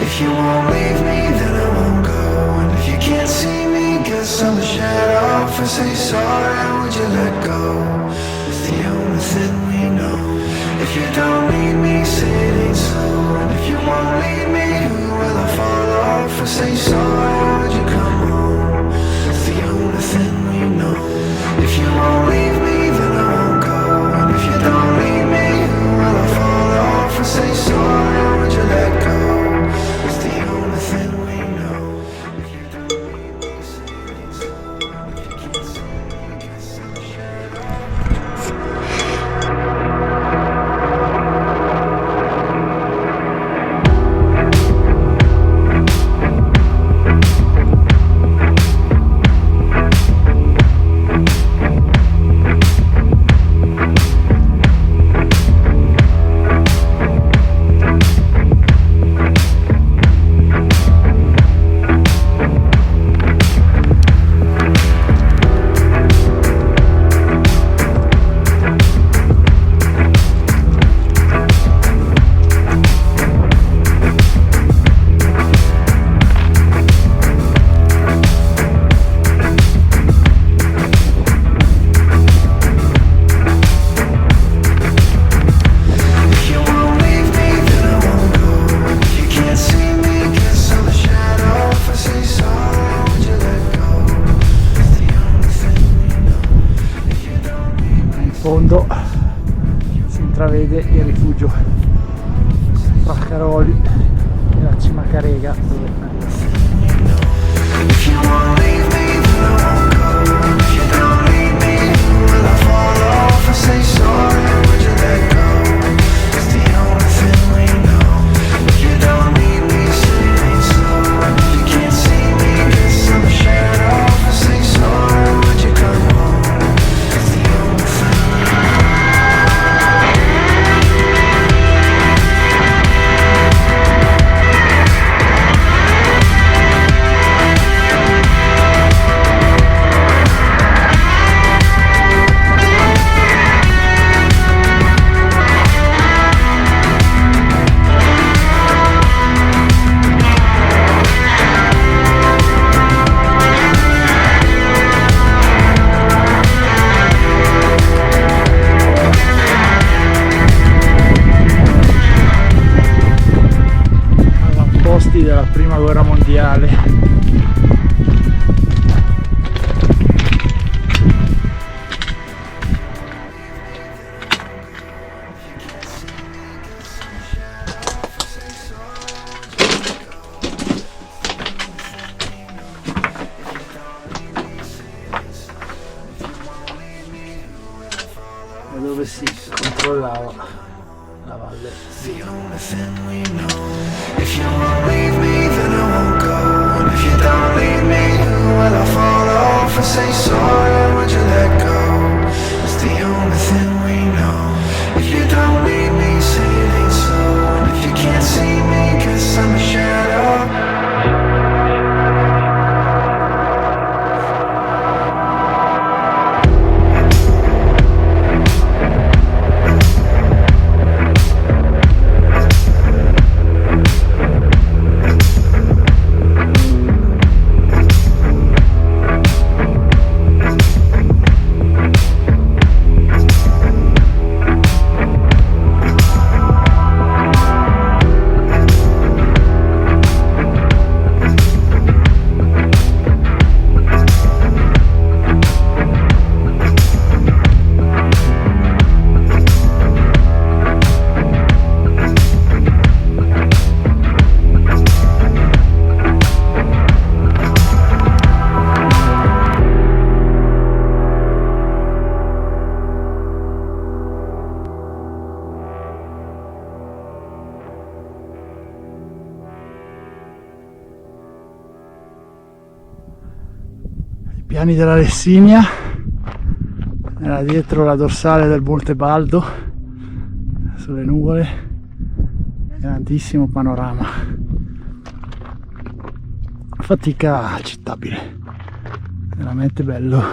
If you won't leave me, then I won't go. And if you can't see me, guess I'ma shut off and say sorry. Would you let go? It's the only thing we know. If you don't need me, say it ain't so. And if you won't leave me, who will I fall off and say sorry? Would you come home? It's the only thing we know. If you won't leave me, then I won't go. And if you don't need me, who will I fall off and say sorry? Would you let go? It's the only thing we know. If you don't need me, say it ain't so. And if you can't see me, guess I'll shut off. Fondo si intravede il rifugio Fraccaroli e la Cima Carega, dove della prima guerra mondiale. E dove si controllava la valle. If you won't leave me, then I won't go. And if you don't leave me, who will I fall off and say sorry? Would you let go? It's the only thing we know. If you don't leave me, say it ain't so. And if you can't see me, guess I'm a shadow. Piani della Lessinia, era dietro la dorsale del Monte Baldo, sulle nuvole, grandissimo panorama, fatica accettabile, veramente bello,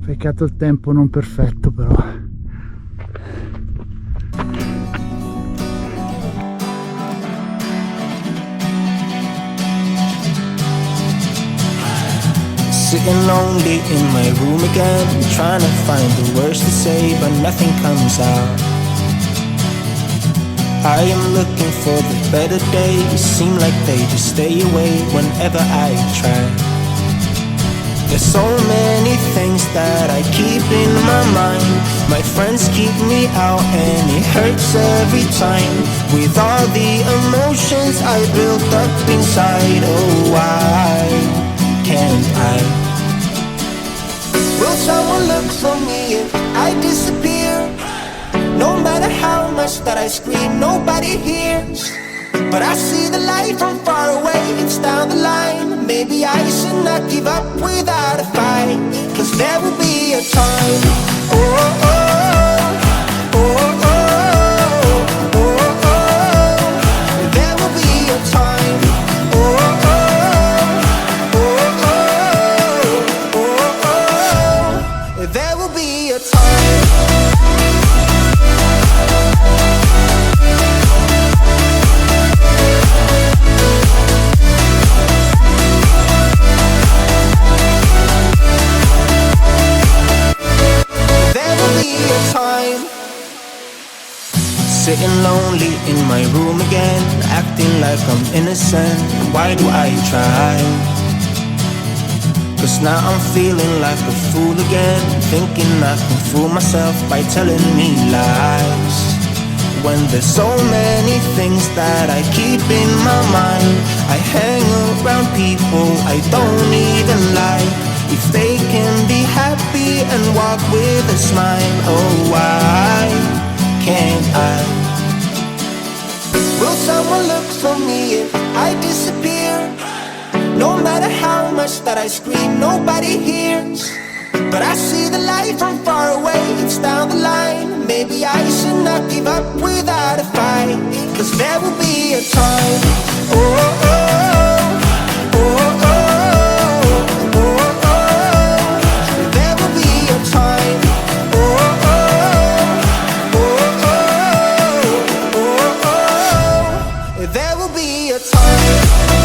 peccato il tempo non perfetto però. Sitting lonely in my room again, trying to find the words to say, but nothing comes out. I am looking for the better days, seem like they just stay away whenever I try. There's so many things that I keep in my mind. My friends keep me out and it hurts every time. With all the emotions I built up inside, oh why can't I? Will someone look for me if I disappear? No matter how much that I scream, nobody hears. But I see the light from far away, it's down the line. Maybe I should not give up without a fight, 'cause there will be a time. Oh, oh, oh, oh, oh, oh, oh. There will be a time. Oh, oh, oh, oh, oh, oh. There will be a time. Sitting lonely in my room again, acting like I'm innocent. Why do I try? 'Cause now I'm feeling like a fool again, thinking I can fool myself by telling me lies. When there's so many things that I keep in my mind, I hang around people I don't even like. If they can be happy and walk with a smile, oh why can't I? Will someone look for me if I disappear? No matter how much that I scream, nobody hears. But I see the light from far away, it's down the line. Maybe I should not give up without a fight, 'cause there will be a time. Oh, oh, oh, oh, oh, oh, oh. There will be a time. Oh, oh, oh, oh, oh, oh. There will be a time.